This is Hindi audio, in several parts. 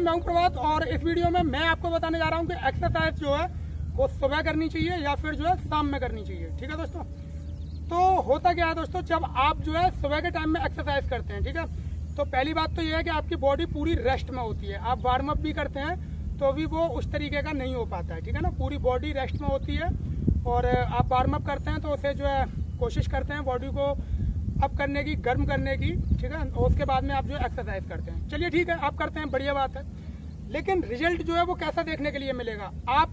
मैं हूं प्रभात और इस वीडियो में मैं आपको बताने जा रहा हूं कि एक्सरसाइज जो है वो सुबह करनी चाहिए या फिर जो है शाम में करनी चाहिए। ठीक है दोस्तों, तो होता क्या है दोस्तों, जब आप जो है सुबह के टाइम में एक्सरसाइज करते हैं, ठीक है, तो पहली बात तो ये है कि आपकी बॉडी पूरी रेस्ट में होती है। आप वार्म अप भी करते हैं तो भी वो उस तरीके का नहीं हो पाता है। ठीक है ना, पूरी बॉडी रेस्ट में होती है और आप वार्म अप करते हैं तो उसे जो है कोशिश करते हैं बॉडी को अप करने की, गर्म करने की। ठीक है, और उसके बाद में आप जो है एक्सरसाइज करते हैं। चलिए ठीक है, आप करते हैं, बढ़िया बात है, लेकिन रिजल्ट जो है वो कैसा देखने के लिए मिलेगा। आप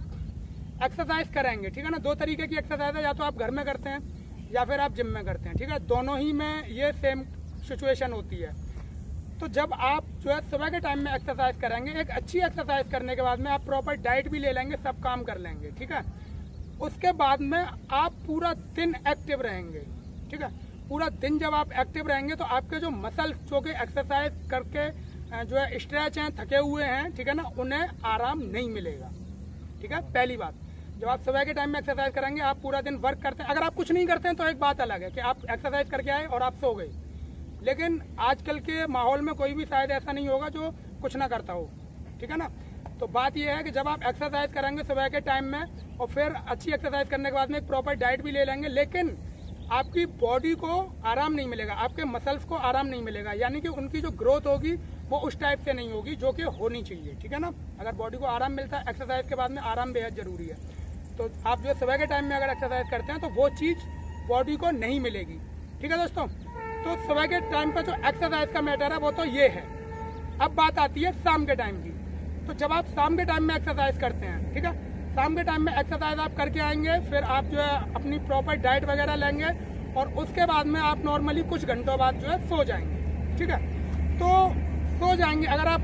एक्सरसाइज करेंगे, ठीक है ना, दो तरीके की एक्सरसाइज है, या तो आप घर में करते हैं या फिर आप जिम में करते हैं। ठीक है, दोनों ही में ये सेम सिचुएशन होती है। तो जब आप जो है सुबह के टाइम में एक्सरसाइज करेंगे, एक अच्छी एक्सरसाइज करने के बाद में आप प्रॉपर डाइट भी ले लेंगे, सब काम कर लेंगे। ठीक है, उसके बाद में आप पूरा दिन एक्टिव रहेंगे। ठीक है, पूरा दिन जब आप एक्टिव रहेंगे तो आपके जो मसल्स जो कि एक्सरसाइज करके जो है स्ट्रेच हैं, थके हुए हैं, ठीक है ना, उन्हें आराम नहीं मिलेगा। ठीक है, पहली बात, जब आप सुबह के टाइम में एक्सरसाइज करेंगे, आप पूरा दिन वर्क करते हैं। अगर आप कुछ नहीं करते हैं तो एक बात अलग है कि आप एक्सरसाइज करके आए और आप सो गए, लेकिन आजकल के माहौल में कोई भी शायद ऐसा नहीं होगा जो कुछ ना करता हो। ठीक है ना, तो बात यह है कि जब आप एक्सरसाइज करेंगे सुबह के टाइम में और फिर अच्छी एक्सरसाइज करने के बाद में एक प्रॉपर डाइट भी ले लेंगे, लेकिन आपकी बॉडी को आराम नहीं मिलेगा, आपके मसल्स को आराम नहीं मिलेगा, यानी कि उनकी जो ग्रोथ होगी वो उस टाइप से नहीं होगी जो कि होनी चाहिए। ठीक है ना, अगर बॉडी को आराम मिलता है एक्सरसाइज के बाद में, आराम बेहद जरूरी है। तो आप जो सुबह के टाइम में अगर एक्सरसाइज करते हैं तो वो चीज़ बॉडी को नहीं मिलेगी। ठीक है दोस्तों, तो सुबह के टाइम पर जो एक्सरसाइज का मैटर है वो तो ये है। अब बात आती है शाम के टाइम की। तो जब आप शाम के टाइम में एक्सरसाइज करते हैं, ठीक है, शाम के टाइम में एक्सरसाइज आप करके आएंगे, फिर आप जो है अपनी प्रॉपर डाइट वगैरह लेंगे और उसके बाद में आप नॉर्मली कुछ घंटों बाद जो है सो जाएंगे। ठीक है, तो सो जाएंगे। अगर आप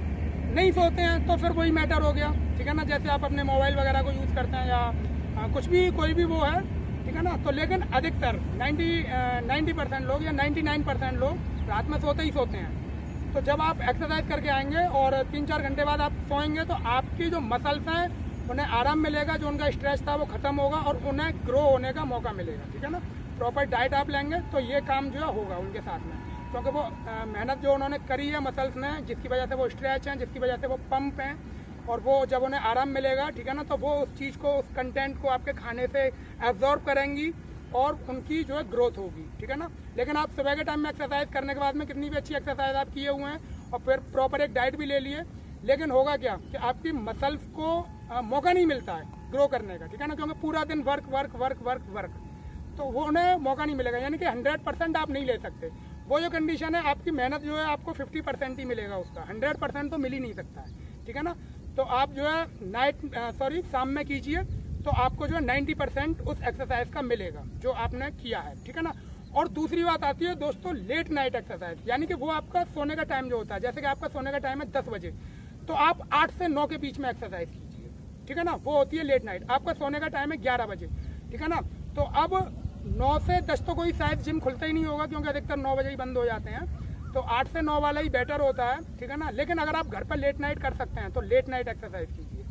नहीं सोते हैं तो फिर वही मैटर हो गया। ठीक है ना, जैसे आप अपने मोबाइल वगैरह को यूज़ करते हैं या कुछ भी, कोई भी वो है। ठीक है ना, तो लेकिन अधिकतर 90% लोग या 99% लोग रात में सोते ही सोते हैं। तो जब आप एक्सरसाइज करके आएंगे और 3-4 घंटे बाद आप सोएंगे तो आपकी जो मसल्स हैं उन्हें आराम मिलेगा, जो उनका स्ट्रेस था वो खत्म होगा और उन्हें ग्रो होने का मौका मिलेगा। ठीक है ना, प्रॉपर डाइट आप लेंगे तो ये काम जो है होगा उनके साथ में, क्योंकि वो मेहनत जो उन्होंने करी है मसल्स ने, जिसकी वजह से वो स्ट्रेच हैं, जिसकी वजह से वो पंप हैं, और वो जब उन्हें आराम मिलेगा, ठीक है ना, तो वो उस चीज़ को, उस कंटेंट को आपके खाने से एब्जॉर्ब करेंगी और उनकी जो है ग्रोथ होगी। ठीक है ना, लेकिन आप सुबह के टाइम में एक्सरसाइज करने के बाद में कितनी भी अच्छी एक्सरसाइज आप किए हुए हैं और फिर प्रॉपर एक डाइट भी ले लिए, लेकिन होगा क्या कि आपकी मसल्स को मौका नहीं मिलता है ग्रो करने का। ठीक है ना, क्योंकि पूरा दिन work work work work work, तो वो उन्हें मौका नहीं मिलेगा, यानी कि 100% आप नहीं ले सकते। वो जो कंडीशन है, आपकी मेहनत जो है आपको 50% ही मिलेगा, उसका 100% तो मिल ही नहीं सकता है। ठीक है ना, तो आप जो है शाम में कीजिए तो आपको जो है 90% उस एक्सरसाइज का मिलेगा जो आपने किया है। ठीक है ना, और दूसरी बात आती है दोस्तों लेट नाइट एक्सरसाइज, यानी कि वो आपका सोने का टाइम जो होता है, जैसे कि आपका सोने का टाइम है 10 बजे, तो आप 8 से 9 के बीच में एक्सरसाइज कीजिए। ठीक है ना, वो होती है लेट नाइट। आपका सोने का टाइम है 11 बजे, ठीक है ना, तो अब 9 से 10 तो कोई शायद जिम खुलता ही नहीं होगा, क्योंकि अधिकतर 9 बजे ही बंद हो जाते हैं, तो 8 से 9 वाला ही बेटर होता है। ठीक है ना, लेकिन अगर आप घर पर लेट नाइट कर सकते हैं तो लेट नाइट एक्सरसाइज कीजिए।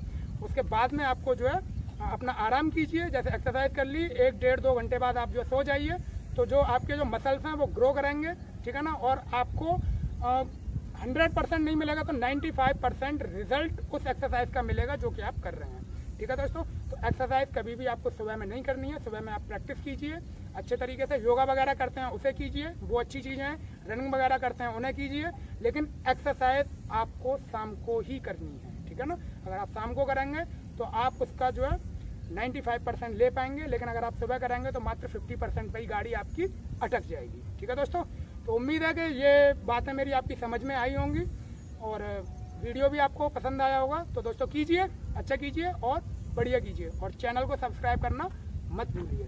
उसके बाद में आपको जो है अपना आराम कीजिए, जैसे एक्सरसाइज कर ली, 1-1.5-2 घंटे बाद आप जो सो जाइए, तो जो आपके जो मसल्स हैं वो ग्रो करेंगे। ठीक है ना, और आपको 100% नहीं मिलेगा तो 95% रिजल्ट उस एक्सरसाइज का मिलेगा जो कि आप कर रहे हैं। ठीक है दोस्तों, तो एक्सरसाइज कभी भी आपको सुबह में नहीं करनी है। सुबह में आप प्रैक्टिस कीजिए अच्छे तरीके से, योगा वगैरह करते हैं उसे कीजिए, वो अच्छी चीज़ें हैं, रनिंग वगैरह करते हैं उन्हें कीजिए, लेकिन एक्सरसाइज आपको शाम को ही करनी है। ठीक है ना, अगर आप शाम को करेंगे तो आप उसका जो है 95% ले पाएंगे, लेकिन अगर आप सुबह करेंगे तो मात्र 50% पर ही गाड़ी आपकी अटक जाएगी। ठीक है दोस्तों, तो उम्मीद है कि ये बातें मेरी आपकी समझ में आई होंगी और वीडियो भी आपको पसंद आया होगा। तो दोस्तों कीजिए, अच्छा कीजिए और बढ़िया कीजिए, और चैनल को सब्सक्राइब करना मत भूलिए।